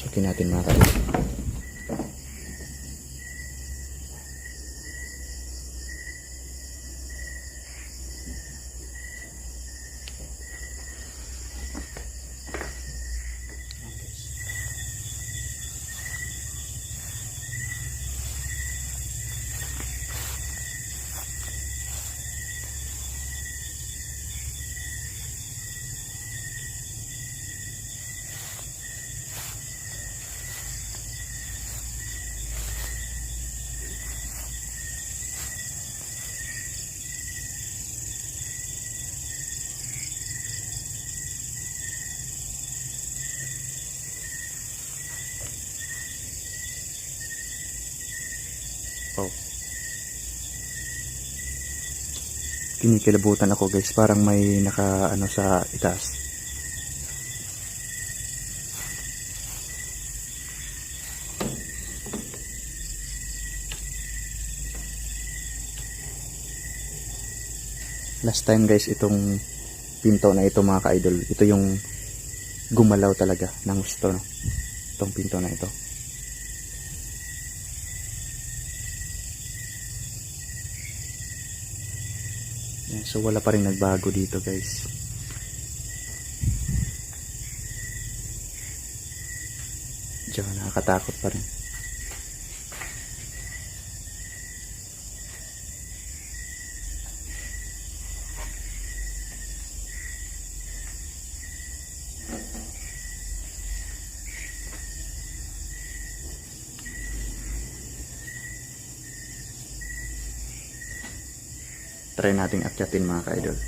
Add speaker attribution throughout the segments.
Speaker 1: Pasukin natin mga ka-idol. Oh. Kinikilabutan ako guys, parang may naka ano sa itaas. Last time guys, itong pinto na ito mga ka-idol, ito yung gumalaw talaga ng gusto, no? Itong pinto na ito. So wala pa rin nagbago dito guys. Diyan, nakakatakot pa rin. Try nating akyatin mga ka-idol.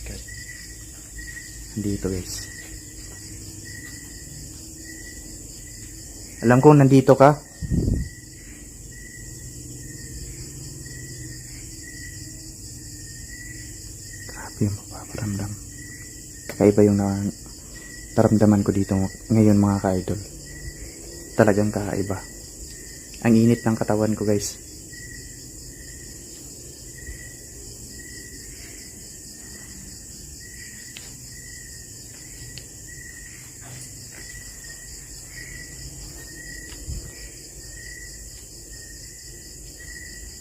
Speaker 1: Okay. Dito guys. Alam kong nandito ka. Grabe yung mapaparamdam. Kakaiba yung naramdaman ko dito ngayon mga ka-idol. Talagang kakaiba. Ang init ng katawan ko guys.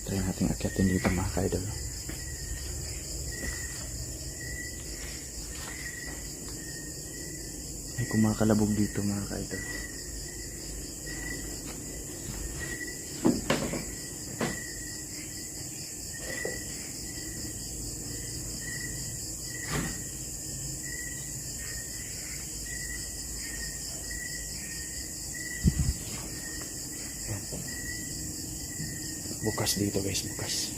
Speaker 1: Try natin akyatin dito mga ka-idol. May kumakalabog dito mga ka-idol. Bukas dito guys, bukas.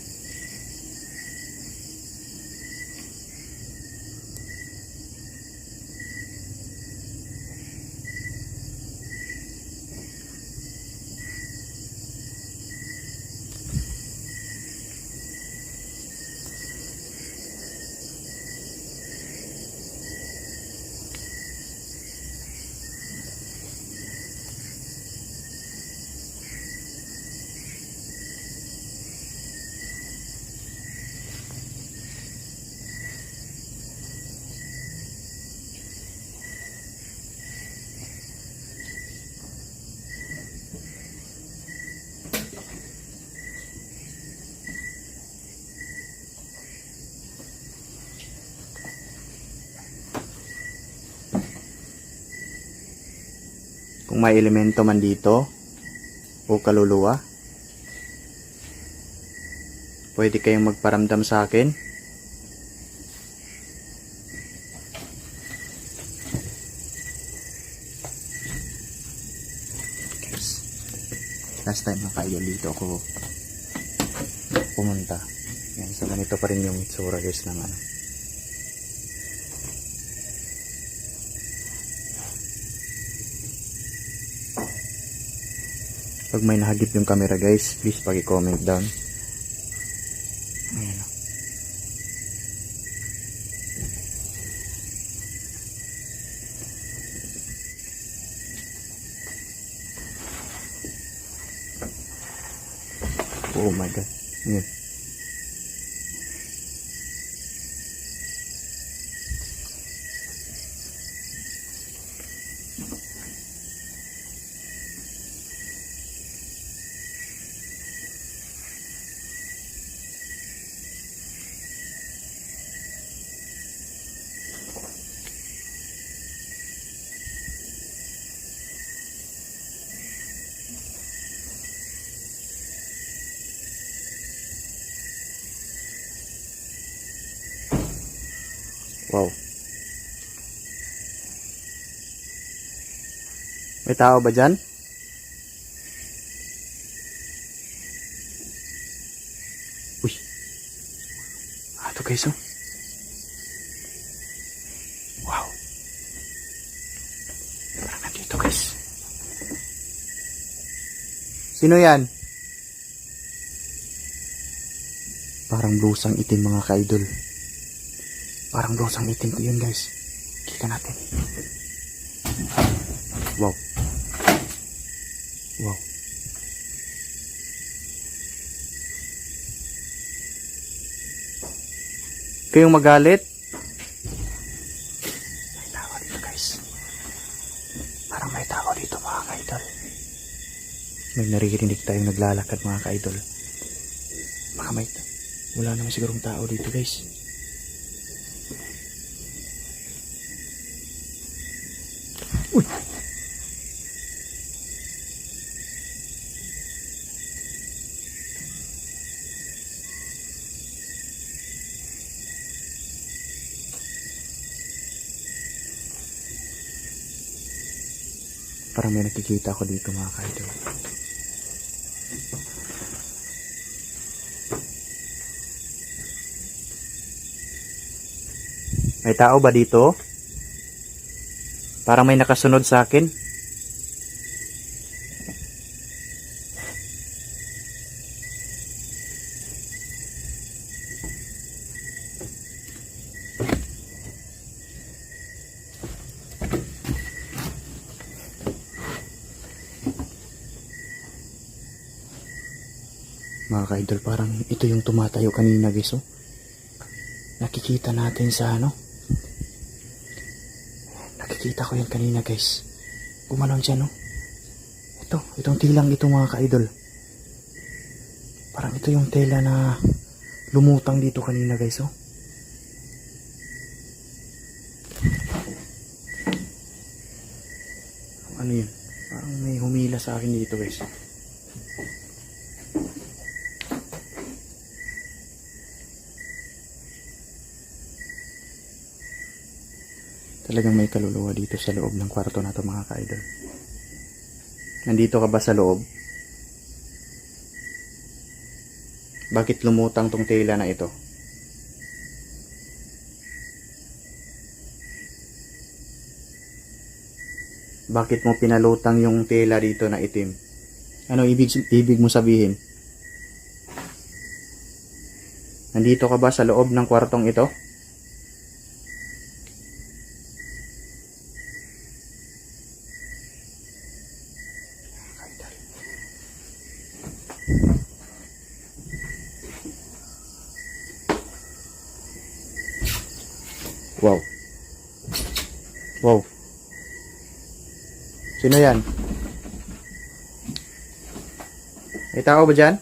Speaker 1: Kung may elemento man dito o kaluluwa, pwede kayong magparamdam sa akin. Guys, last time na kayo dito ako pumunta. Yan, so ganito pa rin yung itsura guys ng ano. Pag may nahagip yung camera guys, please paki-comment down. Ayan. Oh my god. Ayan. Wow. May tao ba dyan? Uy. Ito guys, oh. Wow. Parang nandito guys. Sino yan? Parang blusang itim mga ka-idol. Parang blusang itim ko yun guys. Kita natin. Wow. Wow. Kayong magalit? May tao dito guys. Parang may tao dito mga ka-idol. May naririnig tayong naglalakad mga ka-idol. Baka may wala naman sigurong tao dito guys. Uy! Parang may nakikita ako dito mga ka-idol. May tao ba dito? Parang may nakasunod sa akin. Mga ka-idol, parang ito yung tumatayo kanina guys, oh. Nakikita natin sa ano. Nakikita ko yan kanina guys. Gumanon siya, no? Itong tilang ito mga ka-idol. Parang ito yung tela na lumutang dito kanina guys, oh. Ano yun? Parang may humila sa akin dito guys. Talagang may kaluluwa dito sa loob ng kwarto na to mga ka-idol. Nandito ka ba sa loob? Bakit lumutang tong tela na ito? Bakit mo pinalutang yung tela dito na itim? Ano ibig mo sabihin? Nandito ka ba sa loob ng kwartong ito? Wow. Wow. Sino yan? May tao ba dyan?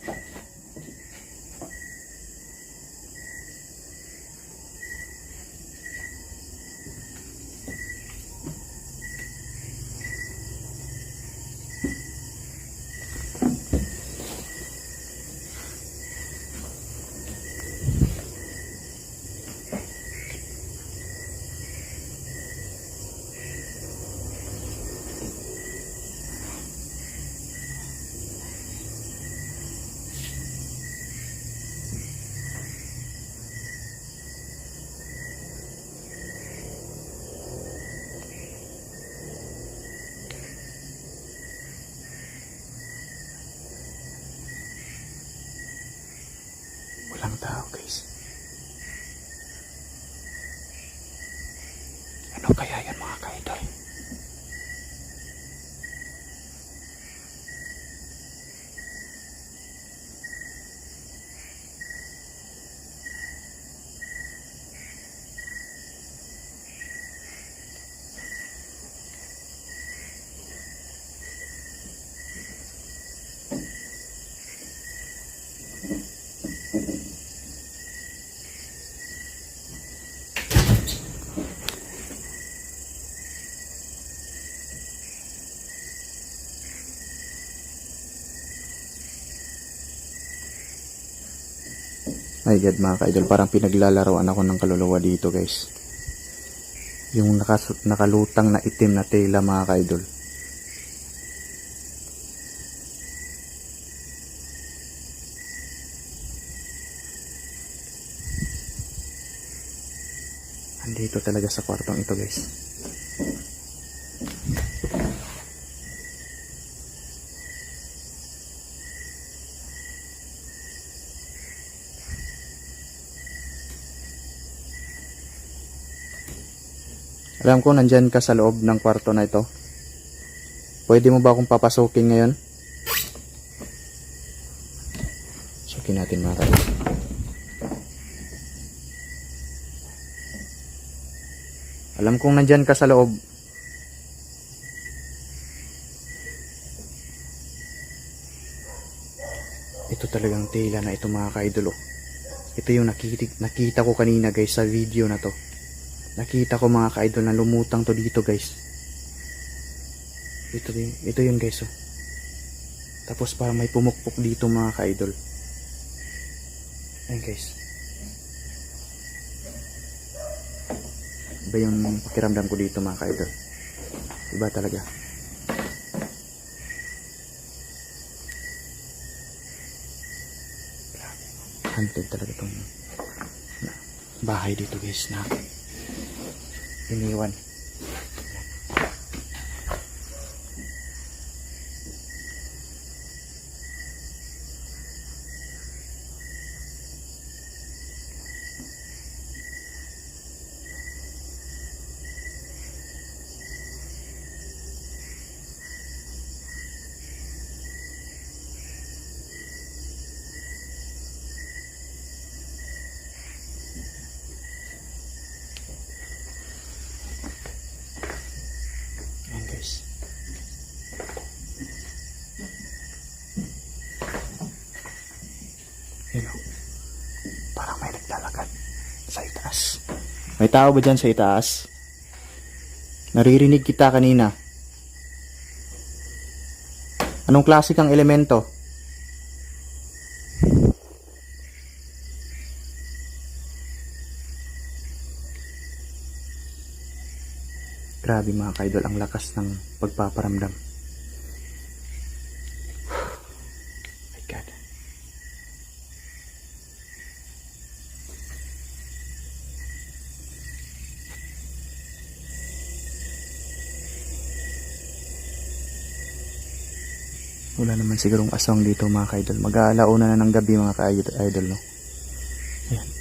Speaker 1: Walang tao guys. Ano kaya yan mga ka-idol? My God mga ka-idol, parang pinaglalaroan ako ng kaluluwa dito guys. Yung nakalutang na itim na tela mga ka-idol. Andito talaga sa kwartong ito guys. Alam ko nandyan ka sa loob ng kwarto na ito. Pwede mo ba akong papasukin ngayon? Sukin natin mga ka-idol. Alam kong nandyan ka sa loob. Ito talagang tela na ito mga ka-idol. Ito yung nakita ko kanina guys sa video na to. Nakita ko mga ka-idol na lumutang to dito guys. Ito yun guys oh. Tapos parang may pumukpok dito mga ka-idol. Ayan guys. Iba yung pakiramdam ko dito mga ka-idol. Iba talaga. Haunted talaga itong bahay dito guys na iniwan. Ayan guys. Hello. Parang may naglalakad sa itaas. May tao ba dyan sa itaas? Naririnig kita kanina. Anong klase kang elemento? Grabe mga ka-idol, ang lakas ng pagpaparamdam. My God. Wala naman sigurong aswang dito mga ka-idol. Mag-aalauna na ng gabi mga ka-idol, no? Ayan.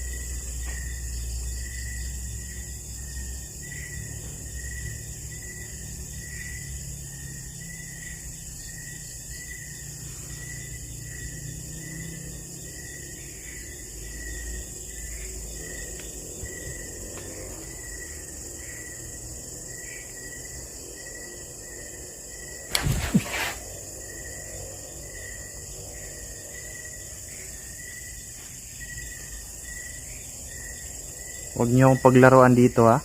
Speaker 1: Huwag niyo akong paglaruan dito ha.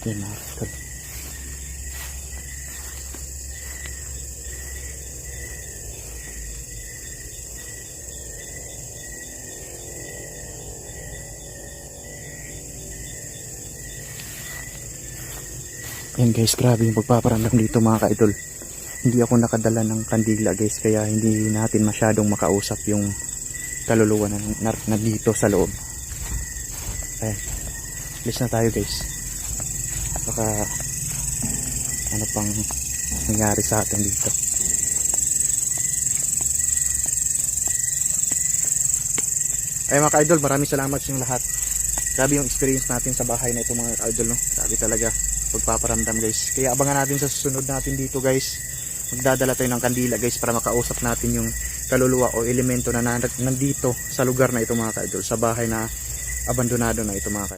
Speaker 1: Yan na. Yan guys, grabe yung pagpaparamdam dito mga ka-idol. Hindi ako nakadala ng kandila guys, kaya hindi natin masyadong makausap yung kaluluwa na dito sa loob. Ayan, alis na tayo guys. Baka ano pang nangyari sa atin dito. Ay mga ka-idol, maraming salamat sa inyong lahat. Grabe yung experience natin sa bahay na ito mga ka-idol, no? Grabe talaga pagpaparamdam guys. Kaya abangan natin sa susunod natin dito guys. Magdadala tayo ng kandila guys para makausap natin yung kaluluwa o elemento na nandito sa lugar na ito mga ka-idol, sa bahay na abandonado na ito mga ka-idol.